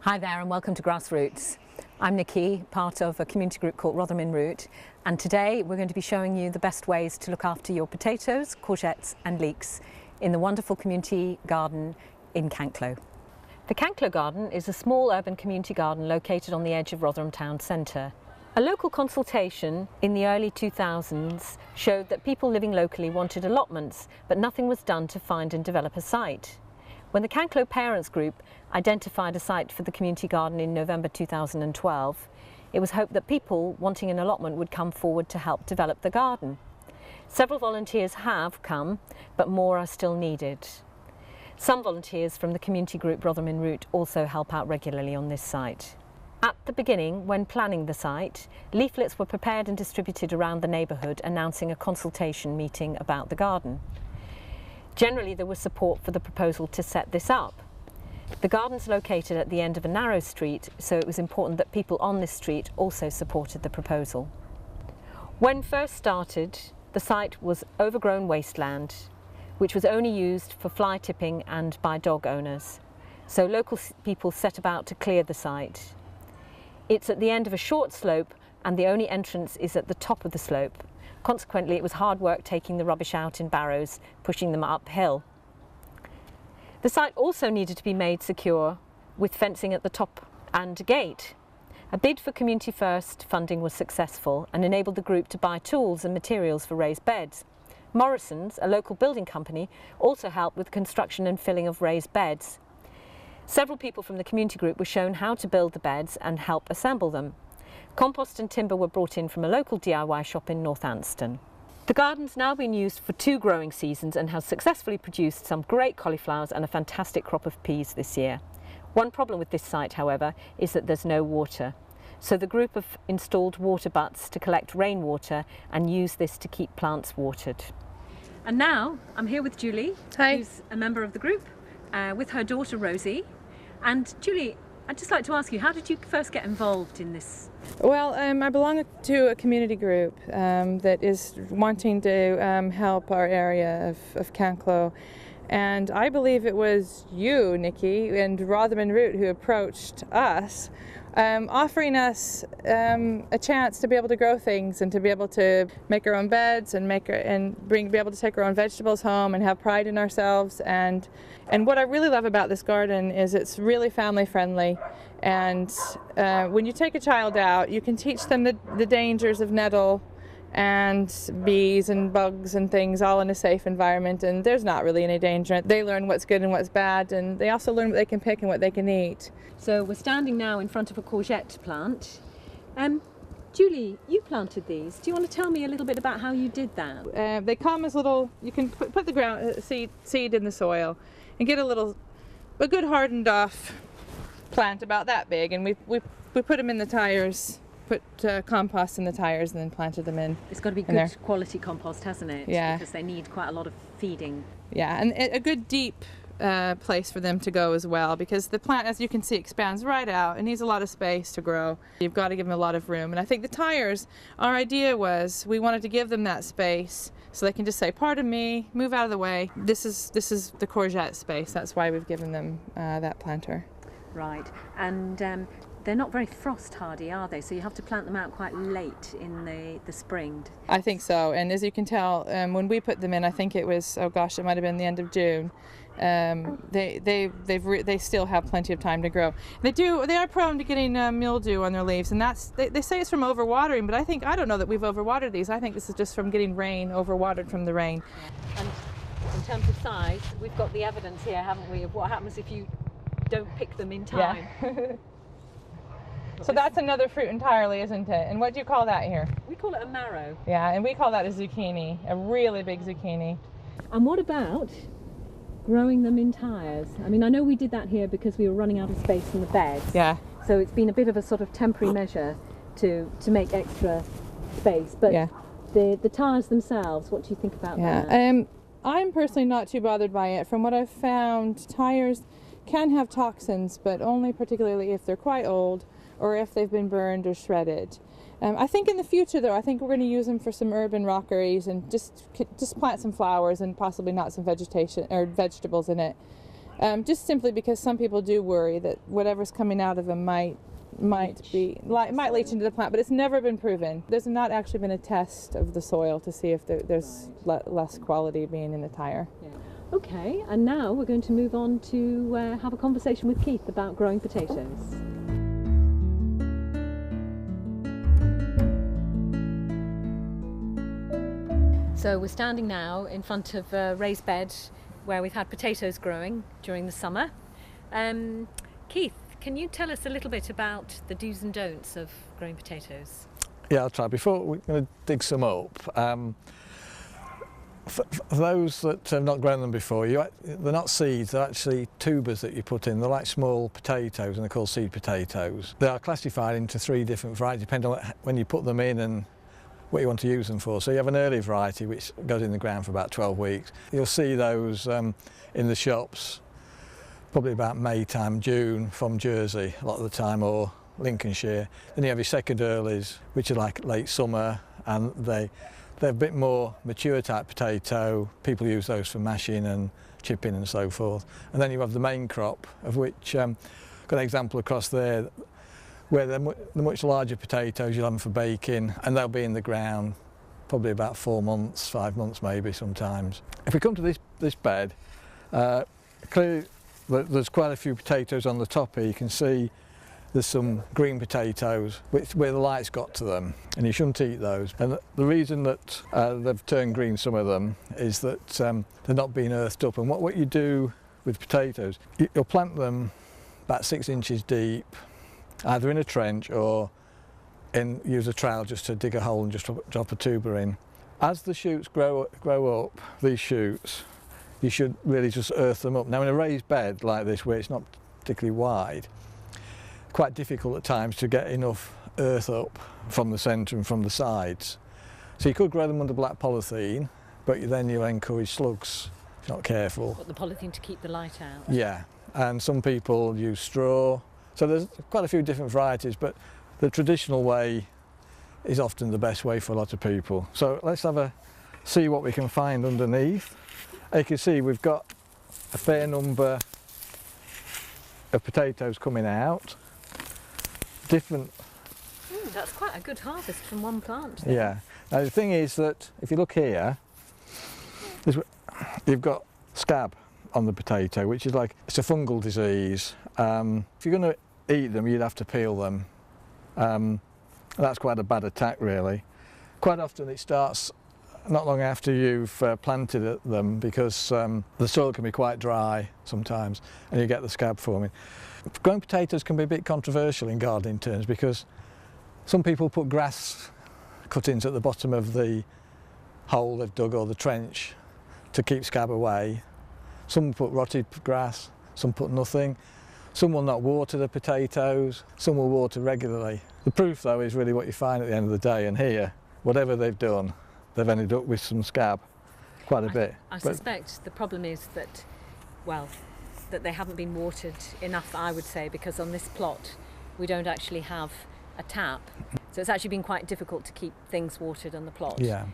Hi there and welcome to Grassroots. I'm Nikki, part of a community group called Rotherham in Root, and today we're going to be showing you the best ways to look after your potatoes, courgettes and leeks in the wonderful community garden in Canklow. The Canklow garden is a small urban community garden located on the edge of Rotherham town centre. A local consultation in the early 2000s showed that people living locally wanted allotments, but nothing was done to find and develop a site. When the Canklow Parents Group identified a site for the community garden in November 2012, it was hoped that people wanting an allotment would come forward to help develop the garden. Several volunteers have come, but more are still needed. Some volunteers from the community group Rotherham in Root also help out regularly on this site. At the beginning, when planning the site, leaflets were prepared and distributed around the neighbourhood announcing a consultation meeting about the garden. Generally, there was support for the proposal to set this up. The garden's located at the end of a narrow street, so it was important that people on this street also supported the proposal. When first started, the site was overgrown wasteland, which was only used for fly tipping and by dog owners. So local people set about to clear the site. It's at the end of a short slope and the only entrance is at the top of the slope. Consequently, it was hard work taking the rubbish out in barrows, pushing them uphill. The site also needed to be made secure with fencing at the top and a gate. A bid for Community First funding was successful and enabled the group to buy tools and materials for raised beds. Morrison's, a local building company, also helped with construction and filling of raised beds. Several people from the community group were shown how to build the beds and help assemble them. Compost and timber were brought in from a local DIY shop in North Anston. The garden's now been used for 2 growing seasons and has successfully produced some great cauliflowers and a fantastic crop of peas this year. One problem with this site, however, is that there's no water. So the group have installed water butts to collect rainwater and use this to keep plants watered. And now I'm here with Julie, Hi. Who's a member of the group, with her daughter Rosie. And Julie, I'd just like to ask you, how did you first get involved in this? Well, I belong to a community group that is wanting to help our area of Canklow. And I believe it was you, Nikki, and Rotherham in Root who approached us, offering us a chance to be able to grow things and to be able to make our own beds and be able to take our own vegetables home and have pride in ourselves. And what I really love about this garden is it's really family friendly. And when you take a child out, you can teach them the dangers of nettle and bees and bugs and things all in a safe environment, and there's not really any danger. They learn what's good and what's bad, and they also learn what they can pick and what they can eat. So we're standing now in front of a courgette plant. Julie, you planted these. Do you want to tell me a little bit about how you did that? They come as little, you can put the seed in the soil and get a good hardened off plant about that big, and we put them in the tires. Put compost in the tires and then planted them in. It's got to be good quality compost, hasn't it? Yeah. Because they need quite a lot of feeding. Yeah, and a good deep place for them to go as well, because the plant, as you can see, expands right out. It needs a lot of space to grow. You've got to give them a lot of room. And I think the tires, our idea was we wanted to give them that space so they can just say, pardon me, move out of the way. This is the courgette space. That's why we've given them that planter. Right. And they're not very frost hardy, are they? So you have to plant them out quite late in the spring. I think so. And as you can tell, when we put them in, I think it was, it might have been the end of June. They still have plenty of time to grow. They are prone to getting mildew on their leaves, and they say it's from overwatering, but I don't know that we've overwatered these. I think this is just from getting rain, overwatered from the rain. And in terms of size, we've got the evidence here, haven't we, of what happens if you don't pick them in time. Yeah. So that's another fruit entirely, isn't it? And what do you call that here? We call it a marrow. Yeah, and we call that a zucchini, a really big zucchini. And what about growing them in tyres? I mean, I know we did that here because we were running out of space in the beds. Yeah. So it's been a bit of a sort of temporary measure to make extra space. But yeah. The tyres themselves, what do you think about that? I'm personally not too bothered by it. From what I've found, tyres can have toxins, but only particularly if they're quite old or if they've been burned or shredded. I think in the future, though, I think we're going to use them for some urban rockeries and just plant some flowers and possibly not some vegetation or vegetables in it. Just simply because some people do worry that whatever's coming out of them might leach into the plant, but it's never been proven. There's not actually been a test of the soil to see if there's less quality being in the tire. Yeah. Okay, and now we're going to move on to have a conversation with Keith about growing potatoes. So we're standing now in front of a raised bed where we've had potatoes growing during the summer. Keith, can you tell us a little bit about the do's and don'ts of growing potatoes? Yeah, I'll try. Before we're going to dig some up, for those that have not grown them before, they're not seeds, they're actually tubers that you put in. They're like small potatoes and they're called seed potatoes. They are classified into 3 different varieties depending on when you put them in and what you want to use them for. So you have an early variety which goes in the ground for about 12 weeks. You'll see those in the shops probably about May time, June, from Jersey a lot of the time, or Lincolnshire. Then you have your second earlies, which are like late summer, and they're a bit more mature type potato. People use those for mashing and chipping and so forth. And then you have the main crop, of which got an example across there where the much larger potatoes, you'll have them for baking, and they'll be in the ground probably about 4 months, 5 months maybe sometimes. If we come to this bed, clearly there's quite a few potatoes on the top here. You can see there's some green potatoes where the light's got to them, and you shouldn't eat those. And the reason that they've turned green, some of them, is that they're not being earthed up. And what you do with potatoes, you'll plant them about 6 inches deep, either in a trench or use a trowel just to dig a hole and just drop a tuber in. As the shoots grow up, these shoots, you should really just earth them up. Now in a raised bed like this, where it's not particularly wide, quite difficult at times to get enough earth up from the centre and from the sides. So you could grow them under black polythene, but then you'll encourage slugs if you're not careful. What, the polythene to keep the light out? Yeah, and some people use straw. So there's quite a few different varieties, but the traditional way is often the best way for a lot of people. So let's see what we can find underneath. As you can see, we've got a fair number of potatoes coming out. Different. That's quite a good harvest from one plant then. Yeah. Now the thing is that if you look here, you've got scab on the potato, which is it's a fungal disease. If you're going to eat them, you'd have to peel them. That's quite a bad attack, really. Quite often it starts not long after you've planted them, because the soil can be quite dry sometimes and you get the scab forming. Growing potatoes can be a bit controversial in gardening terms, because some people put grass cuttings at the bottom of the hole they've dug or the trench to keep scab away. Some put rotted grass, some put nothing. Some will not water the potatoes, some will water regularly. The proof though is really what you find at the end of the day, and here, whatever they've done, they've ended up with some scab, quite a bit. I suspect the problem is that, well, that they haven't been watered enough, I would say, because on this plot we don't actually have a tap. So it's actually been quite difficult to keep things watered on the plot. Yeah,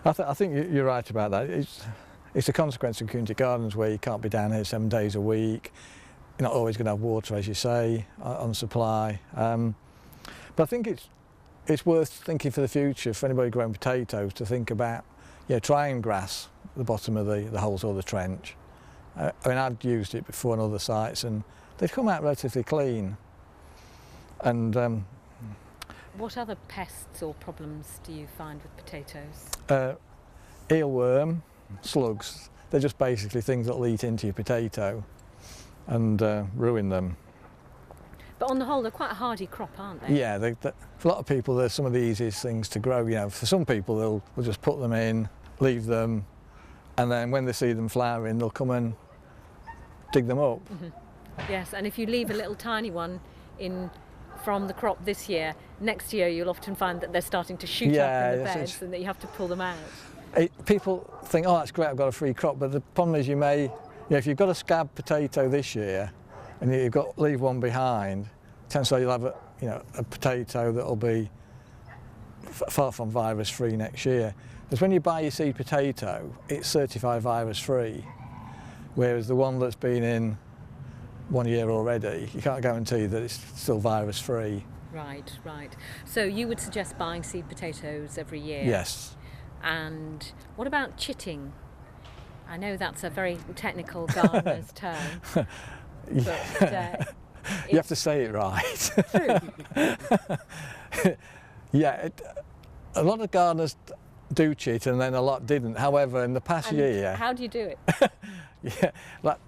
I think you're right about that. It's a consequence of community gardens where you can't be down here 7 days a week. You're not always going to have water, as you say, on supply. But I think it's worth thinking for the future, for anybody growing potatoes, to think about trying grass at the bottom of the holes or the trench. I mean, I'd used it before on other sites and they've come out relatively clean. And what other pests or problems do you find with potatoes? Eelworm, slugs, they're just basically things that will eat into your potato and ruin them. But on the whole, they're quite a hardy crop, aren't they? Yeah, for a lot of people they're some of the easiest things to grow. For some people they'll just put them in, leave them, and then when they see them flowering they'll come and dig them up. Mm-hmm. Yes, and if you leave a little tiny one in from the crop this year, next year you'll often find that they're starting to shoot up in the beds and that you have to pull them out. People think, oh, that's great, I've got a free crop, but the problem is if you've got a scab potato this year and you've got leave one behind, chances are you'll have a potato that'll be far from virus free next year. Because when you buy your seed potato, it's certified virus free, whereas the one that's been in 1 year already, you can't guarantee that it's still virus free. Right, right. So you would suggest buying seed potatoes every year? Yes. And what about chitting? I know that's a very technical gardener's term. But, you have to say it right. True. Yeah, a lot of gardeners do chit and then a lot didn't. However, in the past year... How do you do it? Yeah, like,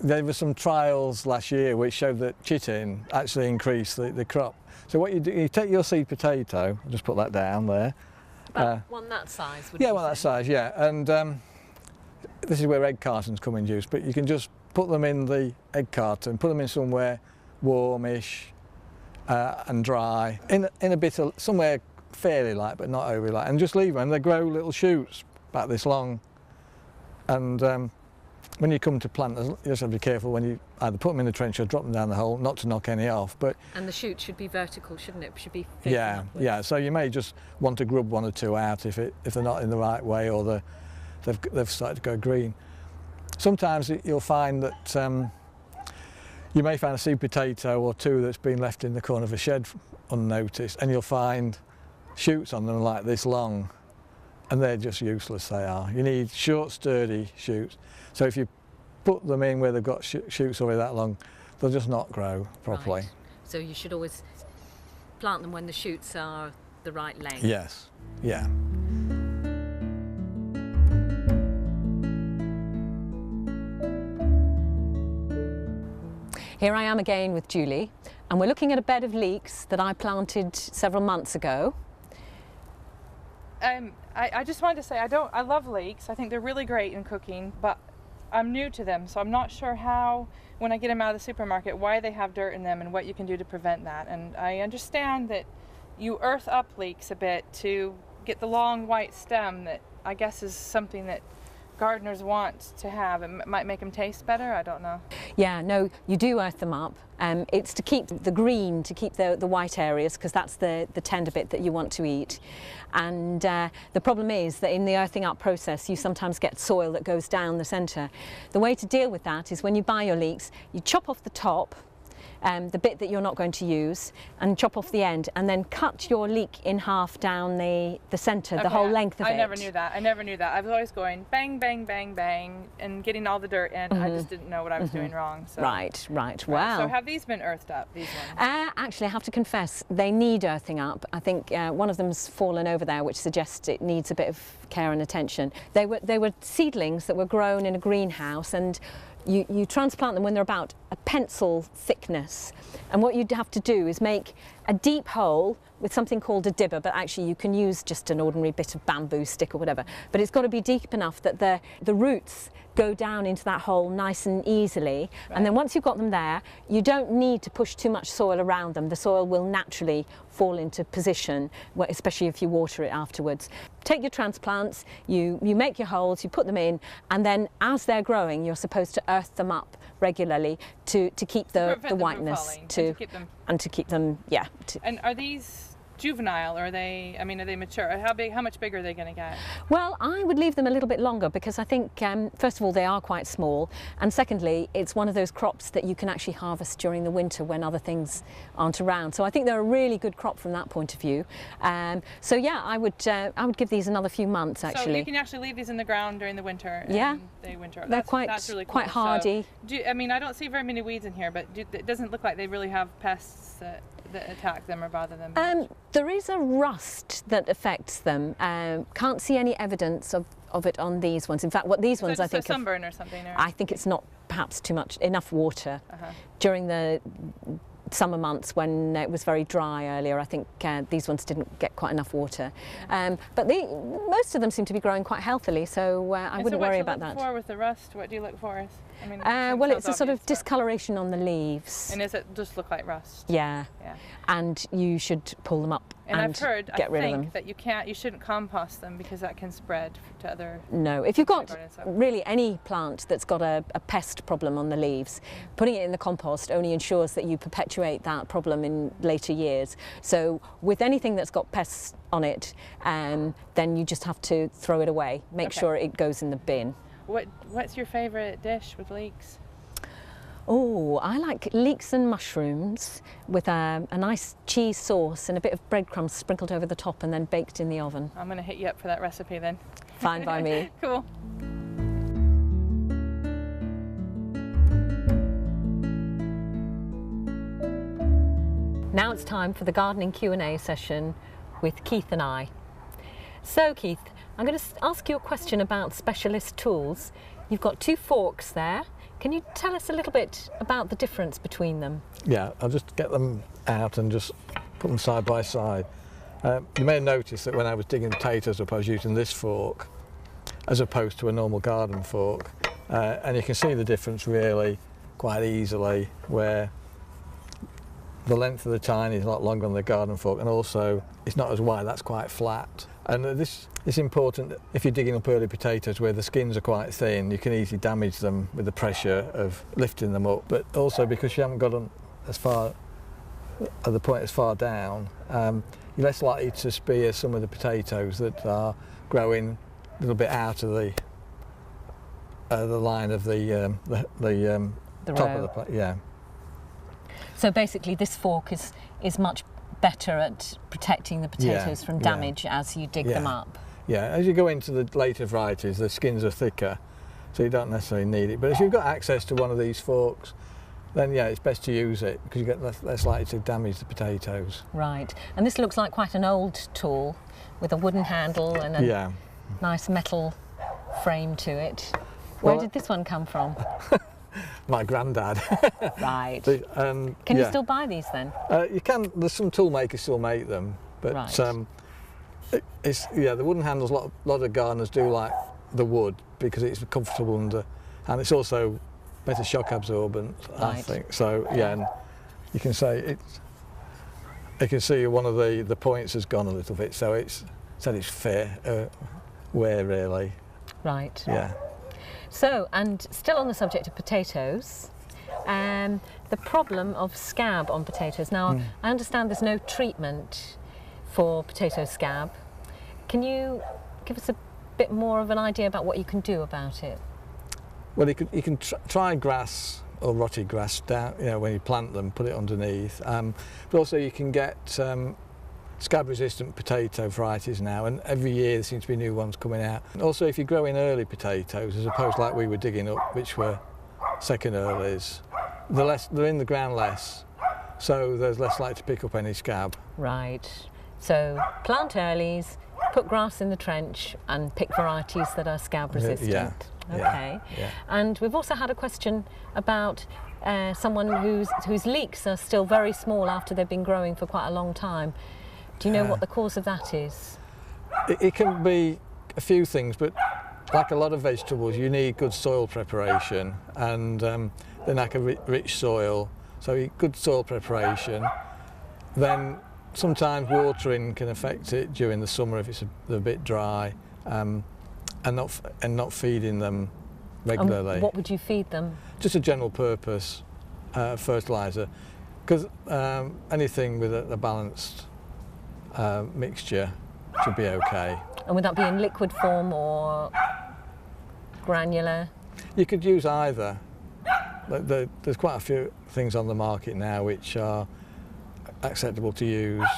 there were some trials last year which showed that chitting actually increased the crop. So what you do, you take your seed potato, I'll just put that down there. About one that size, would yeah, you one say? that size, yeah. And this is where egg cartons come in use, but you can just put them in the egg carton, put them in somewhere warmish and dry, in a bit of, somewhere fairly light but not overly light, and just leave them. They grow little shoots about this long. And when you come to plant, you just have to be careful when you either put them in the trench or drop them down the hole, not to knock any off. But and the shoot should be vertical, shouldn't it? Should be facing yeah, upwards. yeah. So you may just want to grub one or two out if they're not in the right way, or they've started to go green. Sometimes you'll find that you may find a seed potato or two that's been left in the corner of a shed unnoticed, and you'll find shoots on them like this long, and they're just useless. They are. You need short, sturdy shoots. So if you put them in where they've got shoots already that long, they'll just not grow properly. Right. So you should always plant them when the shoots are the right length. Yes, yeah. Here I am again with Julie, and we're looking at a bed of leeks that I planted several months ago. I just wanted to say I love leeks. I think they're really great in cooking, but I'm new to them, so I'm not sure how, when I get them out of the supermarket, why they have dirt in them and what you can do to prevent that. And I understand that you earth up leeks a bit to get the long white stem that I guess is something that gardeners want to have. It might make them taste better, I don't know. Yeah, no, you do earth them up. It's to keep the green, to keep the white areas, because that's the tender bit that you want to eat. And the problem is that in the earthing up process, you sometimes get soil that goes down the centre. The way to deal with that is when you buy your leeks, you chop off the top, the bit that you're not going to use, and chop off the end, and then cut your leek in half down the centre, the whole length of it. I never knew that. I was always going bang, bang, bang, bang, and getting all the dirt in. I just didn't know what I was doing wrong. So. Right. Wow. So have these been earthed up, these ones? Actually, I have to confess, they need earthing up. I think one of them's fallen over there, which suggests it needs a bit of care and attention. They were seedlings that were grown in a greenhouse, and you transplant them when they're about a pencil thickness, and what you'd have to do is make a deep hole with something called a dibber, but actually you can use just an ordinary bit of bamboo stick or whatever, but it's got to be deep enough that the roots go down into that hole nice and easily. Right. And then once you've got them there, you don't need to push too much soil around them. The soil will naturally fall into position, especially if you water it afterwards. Take your transplants, you make your holes, you put them in, and then as they're growing, you're supposed to earth them up regularly to keep the whiteness, and to keep them, yeah. And are these juvenile, or are they mature? How much bigger are they going to get? Well, I would leave them a little bit longer, because I think first of all they are quite small, and secondly it's one of those crops that you can actually harvest during the winter when other things aren't around. So I think they're a really good crop from that point of view. So yeah, I would give these another few months actually. So you can actually leave these in the ground during the winter. Yeah, and they winter. They're that's really cool. quite hardy. So, I don't see very many weeds in here, but it doesn't look like they really have pests that attack them or bother them. There is a rust that affects them. Can't see any evidence of it on these ones. In fact, what these ones I think a sunburn or something. Or? I think it's not perhaps enough water during the summer months when it was very dry earlier. I think these ones didn't get quite enough water, but most of them seem to be growing quite healthily, so I wouldn't worry about that. What do you look for with the rust? What do you look for? Well, it's a sort of discoloration on the leaves. And does it just look like rust? Yeah. And you should pull them up and I've heard, get rid of them. That you shouldn't compost them because that can spread to other. No, if you've got really any plant that's got a pest problem on the leaves, putting it in the compost only ensures that you perpetuate that problem in later years. So with anything that's got pests on it, then you just have to throw it away. Make sure it goes in the bin. What's your favourite dish with leeks? Oh, I like leeks and mushrooms with a nice cheese sauce and a bit of breadcrumbs sprinkled over the top and then baked in the oven. I'm going to hit you up for that recipe then. Fine by me. Cool. Now it's time for the gardening Q&A session with Keith and I. So Keith, I'm going to ask you a question about specialist tools. You've got 2 forks there. Can you tell us a little bit about the difference between them? Yeah, I'll just get them out and just put them side by side. You may have noticed that when I was digging potatoes up, I was using this fork as opposed to a normal garden fork. And you can see the difference really quite easily, where the length of the tine is a lot longer on the garden fork, and also it's not as wide, that's quite flat. And this is important if you're digging up early potatoes where the skins are quite thin. You can easily damage them with the pressure of lifting them up, but also because you haven't got them as far at the point as far down, you're less likely to spear some of the potatoes that are growing a little bit out of the line of the top row. of the plate. Yeah. So basically this fork is much better at protecting the potatoes from damage as you dig them up. Yeah, as you go into the later varieties, the skins are thicker, so you don't necessarily need it. But if you've got access to one of these forks, then yeah, it's best to use it because you get less likely to damage the potatoes. Right, and this looks like quite an old tool with a wooden handle and a nice metal frame to it. Where did this one come from? My granddad. Right. Can you still buy these then? You can. There's some tool makers still make them, but it's the wooden handles. A lot of gardeners do like the wood because it's comfortable and it's also better shock absorbent. Right. I think so. Yeah, and you can say it's. You can see one of the points has gone a little bit, so it's fair wear really. Right. Yeah. So, and still on the subject of potatoes, the problem of scab on potatoes. Now, I understand there's no treatment for potato scab. Can you give us a bit more of an idea about what you can do about it? Well, you can try grass or rotted grass down, when you plant them, put it underneath. But also you can get scab-resistant potato varieties now, and every year there seems to be new ones coming out. And also, if you're growing early potatoes, as opposed to like we were digging up, which were second earlies, they're in the ground less, so there's less likely to pick up any scab. Right. So plant earlies, put grass in the trench, and pick varieties that are scab-resistant. Yeah. Okay. Yeah. And we've also had a question about someone whose leeks are still very small after they've been growing for quite a long time. Do you know what the cause of that is? It can be a few things, but like a lot of vegetables, you need good soil preparation, and then like a rich soil. So good soil preparation. Then sometimes watering can affect it during the summer if it's a bit dry, and not feeding them regularly. And what would you feed them? Just a general purpose fertiliser, because anything with a balanced mixture should be okay. And would that be in liquid form or granular? You could use either. There's quite a few things on the market now which are acceptable to use.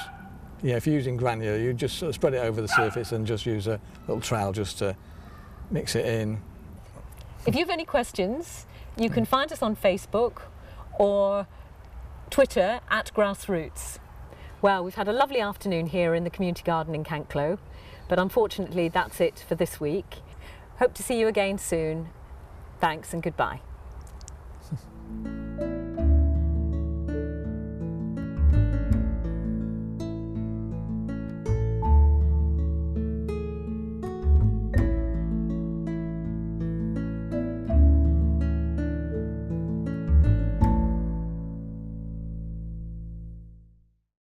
If you're using granular, you just sort of spread it over the surface and just use a little trowel just to mix it in. If you have any questions, you can find us on Facebook or Twitter @Grassroots. Well, we've had a lovely afternoon here in the community garden in Canklow, but unfortunately that's it for this week. Hope to see you again soon. Thanks and goodbye.